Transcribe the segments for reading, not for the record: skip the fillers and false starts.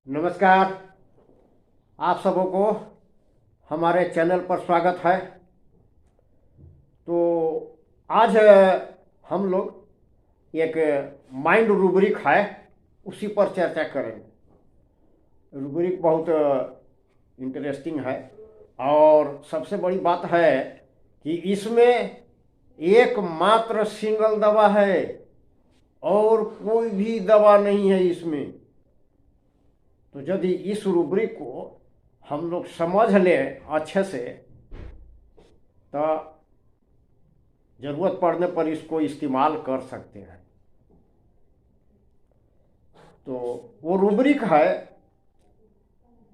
नमस्कार। आप सबों को हमारे चैनल पर स्वागत है। तो आज हम लोग एक माइंड रूब्रिक है, उसी पर चर्चा करेंगे। रूब्रिक बहुत इंटरेस्टिंग है और सबसे बड़ी बात है कि इसमें एकमात्र सिंगल दवा है और कोई भी दवा नहीं है इसमें। तो यदि इस रूब्रिक को हम लोग समझ लें अच्छे से तो ज़रूरत पड़ने पर इसको इस्तेमाल कर सकते हैं। तो वो रूब्रिक है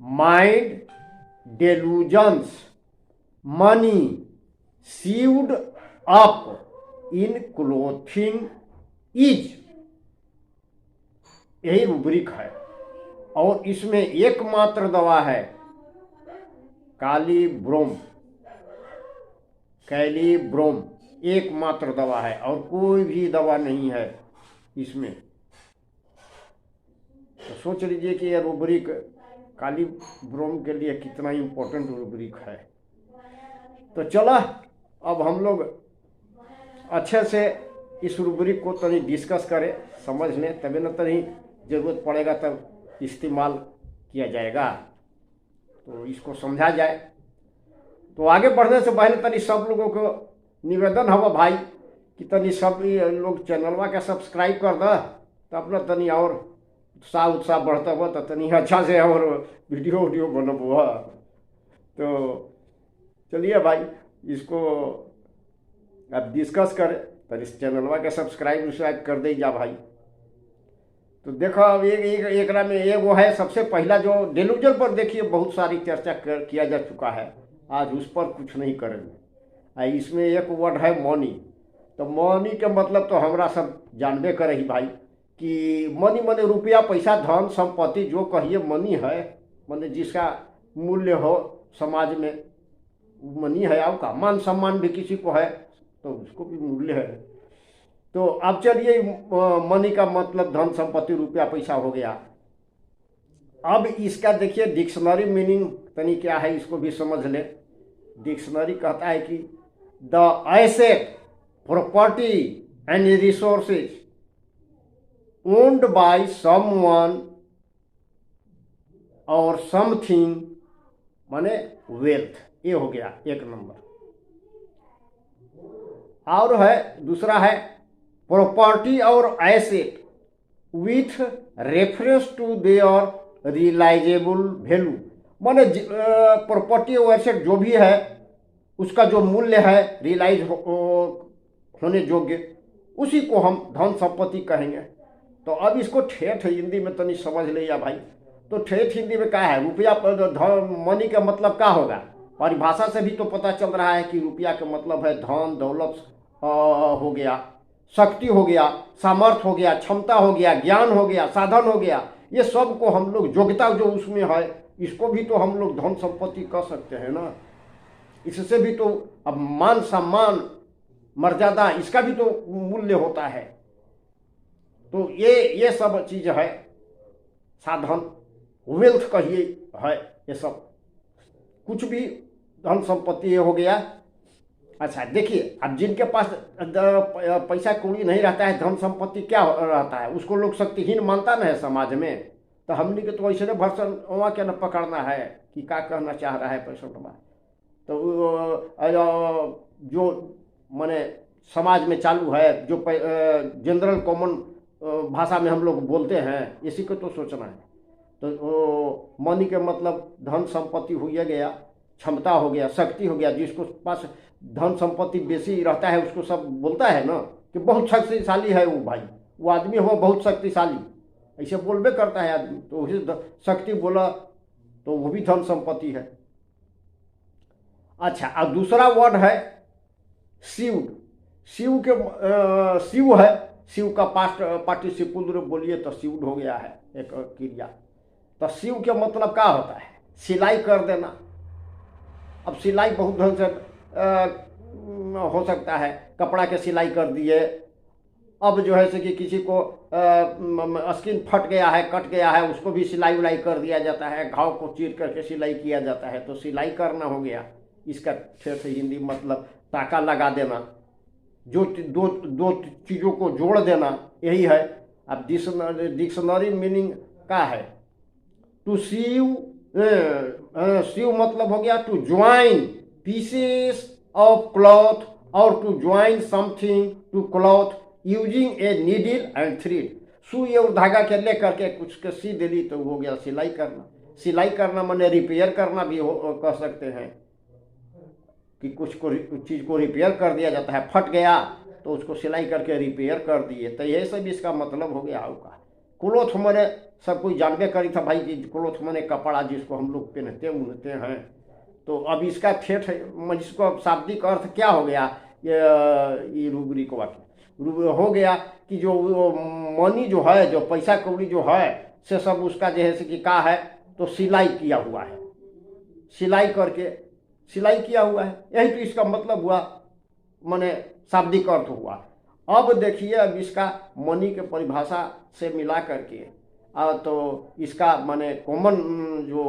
mind delusions money sewed up in clothing is, यही रूब्रिक है। और इसमें एकमात्र दवा है कैलिब्रोम। कैलिब्रोम एकमात्र दवा है और कोई भी दवा नहीं है इसमें। तो सोच लीजिए कि यह रूब्रिक कैलिब्रोम के लिए कितना इम्पोर्टेंट रूब्रिक है। तो चला अब हम लोग अच्छे से इस रूब्रिक को तनी डिस्कस करें, समझ लें, तभी न तभी जरूरत पड़ेगा तब इस्तेमाल किया जाएगा। तो इसको समझा जाए। तो आगे बढ़ने से पहले तनी सब लोगों को निवेदन हवा भाई कि तनी सब लोग चैनलवा के सब्सक्राइब कर दो, तो अपना तनी और उत्साह बढ़ता हुआ तो तनी अच्छा से और वीडियो बनबो। तो चलिए भाई इसको अब डिस्कस करें। तो इस चैनलवा के सब्सक्राइब कर दे जा भाई। तो देखो अब एक में ये वो है सबसे पहला जो डेलूजन पर देखिए बहुत सारी चर्चा किया जा चुका है, आज उस पर कुछ नहीं करेंगे। इसमें एक वर्ड है मनी। तो मनी के मतलब तो हमरा सब जानबे करे ही भाई कि मनी मने रुपया पैसा धन संपत्ति जो कहिए मनी है, मने जिसका मूल्य हो समाज में मनी है। और का मान सम्मान भी किसी को है तो उसको भी मूल्य है। तो अब चलिए मनी का मतलब धन संपत्ति रुपया पैसा हो गया। अब इसका देखिए डिक्शनरी मीनिंग तनी क्या है इसको भी समझ ले। डिक्शनरी कहता है कि the asset property and resources owned by someone और समथिंग माने वेल्थ। ये हो गया एक नंबर। और है दूसरा है प्रॉपर्टी और asset with reference to their realisable value. माने प्रॉपर्टी और एसेट जो भी है उसका जो मूल्य है रियलाइज होने योग्य, उसी को हम धन संपत्ति कहेंगे। तो अब इसको ठेठ हिंदी में तनी समझ ले या भाई। तो ठेठ हिंदी में क्या है, रुपया धन मनी का मतलब क्या होगा। परिभाषा से भी तो पता चल रहा है कि रुपया का मतलब है धन दौलत हो गया, शक्ति हो गया, सामर्थ्य हो गया, क्षमता हो गया, ज्ञान हो गया, साधन हो गया। ये सब को हम लोग योग्यता जो उसमें है इसको भी तो हम लोग धन संपत्ति कह सकते हैं ना। इससे भी तो अब मान सम्मान मर्यादा इसका भी तो मूल्य होता है। तो ये सब चीज है, साधन वेल्थ कहिए है, ये सब कुछ भी धन संपत्ति हो गया। अच्छा देखिए अब जिनके पास पैसा कौड़ी नहीं रहता है, धन संपत्ति क्या रहता है, उसको लोग शक्तिहीन मानता ना है समाज में। तो हमने के तो ऐसे भर्सन वहाँ क्या न पकड़ना है कि क्या कहना चाह रहा है पैसा। तो जो माने समाज में चालू है जो जनरल कॉमन भाषा में हम लोग बोलते हैं, इसी को तो सोचना है। तो मनी के मतलब धन संपत्ति हो गया, क्षमता हो गया, शक्ति हो गया। जिसको पास धन संपत्ति बेसी रहता है उसको सब बोलता है ना कि बहुत शक्तिशाली है वो भाई, वो आदमी हो बहुत शक्तिशाली, ऐसे बोलबे करता है आदमी। तो उसी शक्ति बोला तो वो भी धन संपत्ति है। अच्छा अब दूसरा वर्ड है शिव। शिव के शिव है, शिव का पास्ट पार्टिसिपल बोलिए तो शिव हो गया है एक क्रिया। तो शिव के मतलब क्या होता है, सिलाई कर देना। अब सिलाई बहुत ढंग से हो सकता है, कपड़ा के सिलाई कर दिए, अब जो है से कि किसी को स्किन फट गया है, कट गया है, उसको भी सिलाई उलाई कर दिया जाता है, घाव को चीर करके सिलाई किया जाता है, तो सिलाई करना हो गया। इसका ठेठ हिंदी मतलब टाका लगा देना, जो दो दो चीज़ों को जोड़ देना, यही है। अब डिक्शनरी मीनिंग का है टू सीव, सीव मतलब हो गया to join pieces of cloth और to join something to cloth using a needle and thread. सुई और धागा के ले करके कुछ के सी दिली तो हो गया सिलाई करना। सिलाई करना माने रिपेयर करना भी कह सकते हैं कि कुछ को चीज़ को रिपेयर कर दिया जाता है, फट गया तो उसको सिलाई करके रिपेयर कर दिए, तो यही सब इसका मतलब हो गया होगा। क्लोथ मैंने सब कोई जानबे करी था भाई कि क्लोथ मैंने कपड़ा जिसको हम लोग पहनते उनते हैं। तो अब इसका ठेठ इसको शाब्दिक अर्थ क्या हो गया, ये रूबरिक वाक्य हो गया कि जो मनी जो है, जो पैसा कौड़ी जो है से सब उसका जो है कि का है तो सिलाई किया हुआ है, सिलाई करके सिलाई किया हुआ है, यही तो इसका मतलब हुआ, माने शाब्दिक अर्थ हुआ। अब देखिए, अब इसका मनी के परिभाषा से मिला करके तो इसका माने कॉमन जो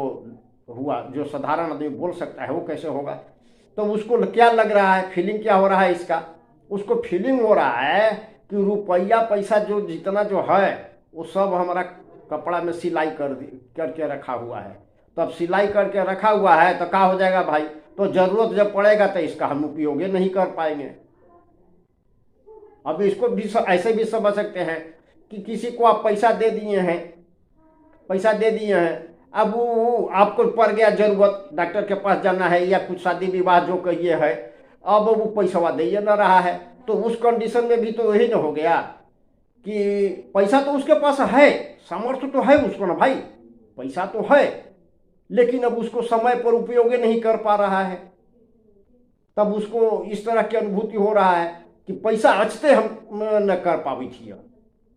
हुआ, जो साधारण आदमी बोल सकता है वो कैसे होगा। तो उसको क्या लग रहा है, फीलिंग क्या हो रहा है इसका, उसको फीलिंग हो रहा है कि रुपया पैसा जो जितना जो है वो सब हमारा कपड़ा में सिलाई करके रखा हुआ है। तो अब सिलाई करके रखा हुआ है तो क्या हो जाएगा भाई, तो जरूरत जब पड़ेगा तो इसका हम उपयोग नहीं कर पाएंगे। अब इसको भी ऐसे भी समझ सकते हैं कि किसी को आप पैसा दे दिए हैं, अब वो आपको पड़ गया जरूरत, डॉक्टर के पास जाना है या कुछ शादी विवाह जो कहिए है, अब वो पैसा दे न रहा है, तो उस कंडीशन में भी तो यही न हो गया कि पैसा तो उसके पास है, सामर्थ्य तो है उसको ना भाई, पैसा तो है, लेकिन अब उसको समय पर उपयोग नहीं कर पा रहा है। तब उसको इस तरह की अनुभूति हो रहा है कि पैसा अचते हम न कर पावी थी,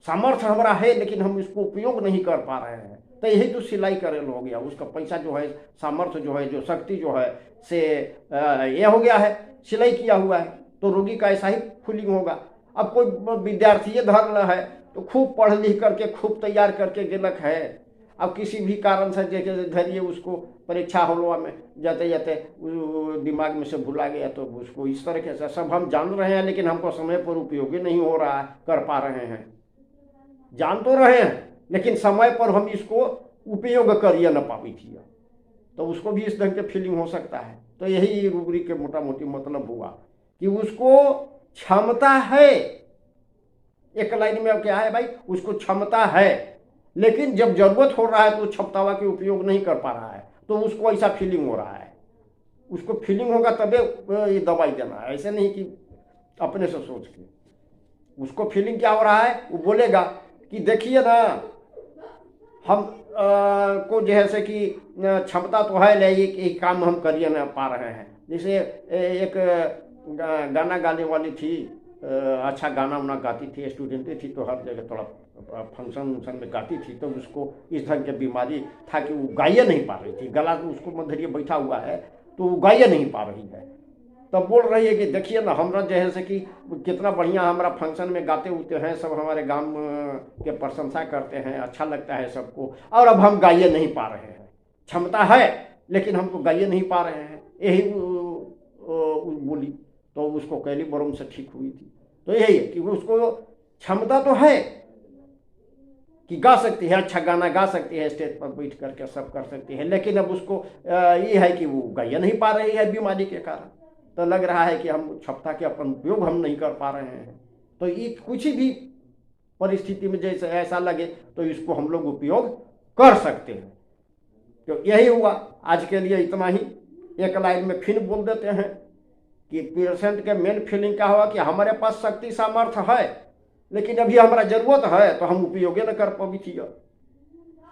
सामर्थ्य हमारा है लेकिन हम इसको उपयोग नहीं कर पा रहे हैं। तो यही तो सिलाई करेल हो गया, उसका पैसा जो है, सामर्थ्य जो है, जो शक्ति जो है से ये हो गया है, सिलाई किया हुआ है। तो रोगी का ऐसा ही फीलिंग होगा। अब कोई विद्यार्थी धर है तो खूब पढ़ लिख करके खूब तैयार करके गेलक है, अब किसी भी कारण से जैसे धरिए उसको परीक्षा हॉलवा में जाते जाते दिमाग में से भुला गया, तो उसको इस तरह से सब हम जान रहे हैं लेकिन हमको समय पर उपयोगी नहीं हो रहा है, कर पा रहे हैं, जान तो रहे हैं लेकिन समय पर हम इसको उपयोग करिए न पावी थी, तो उसको भी इस ढंग के फीलिंग हो सकता है। तो यही रूबरिक के मोटा मोटी मतलब हुआ कि उसको क्षमता है, एक लाइन में क्या है भाई, उसको क्षमता है लेकिन जब जरूरत हो रहा है तो क्षमता के उपयोग नहीं कर पा रहा है, तो उसको ऐसा फीलिंग हो रहा है। उसको फीलिंग होगा तबे ये दवाई देना है, ऐसे नहीं कि अपने से सोच के। उसको फीलिंग क्या हो रहा है, वो बोलेगा कि देखिए ना, हम को जैसे कि क्षमता तो है लेकिन एक काम हम करिए ना पा रहे हैं। जैसे एक गाना गाने वाली थी, अच्छा गाना वाना गाती थी, स्टूडेंट थी, तो हर जगह थोड़ा फंक्शन में गाती थी, तो उसको इस ढंग की बीमारी था कि वो गाइए नहीं पा रही थी, गला तो उसको मधुरिया बैठा हुआ है तो वो गाइए नहीं पा रही है। तब बोल रही है कि देखिए ना, हमरा जैसे कि कितना बढ़िया हमारा फंक्शन में गाते उते हैं, सब हमारे गांव के प्रशंसा करते हैं, अच्छा लगता है सबको, और अब हम गाइए नहीं पा रहे हैं, क्षमता है लेकिन हमको गाइए नहीं पा रहे हैं, यही बोली। तो उसको कैली बरम से ठीक हुई थी। तो यही है कि उसको क्षमता तो है कि गा सकती है, अच्छा गाना गा सकती है, स्टेज पर बैठ करके सब कर सकती है, लेकिन अब उसको ये है कि वो गाइए नहीं पा रही है बीमारी के कारण। तो लग रहा है कि हम क्षमता के अपन उपयोग हम नहीं कर पा रहे हैं। तो ये कुछ भी परिस्थिति में जैसे ऐसा लगे तो इसको हम लोग उपयोग कर सकते हैं। तो यही हुआ, आज के लिए इतना ही। एक लाइन में फिर बोल देते हैं कि पेशेंट के मेन फीलिंग क्या हुआ कि हमारे पास शक्ति सामर्थ्य है लेकिन अभी हमारा जरूरत है तो हम उपयोग न कर पावी थी।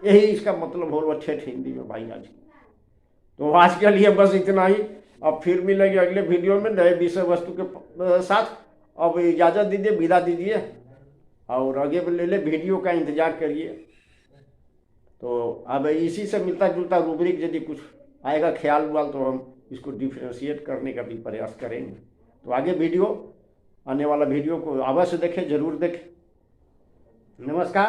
यही इसका मतलब हो ठेठ हिंदी में भाई आज। तो आज के लिए बस इतना ही। अब फिर मिलेंगे अगले वीडियो में नए विषय वस्तु के साथ। अब इजाज़त दीजिए, विदा दीजिए, और आगे ले ले वीडियो का इंतजार करिए। तो अब इसी से मिलता जुलता रूबरिक यदि कुछ आएगा ख्याल वाल तो हम इसको डिफ्रेंशिएट करने का भी प्रयास करेंगे। तो आगे वीडियो, आने वाला वीडियो को अवश्य देखें, जरूर देखें। नमस्कार।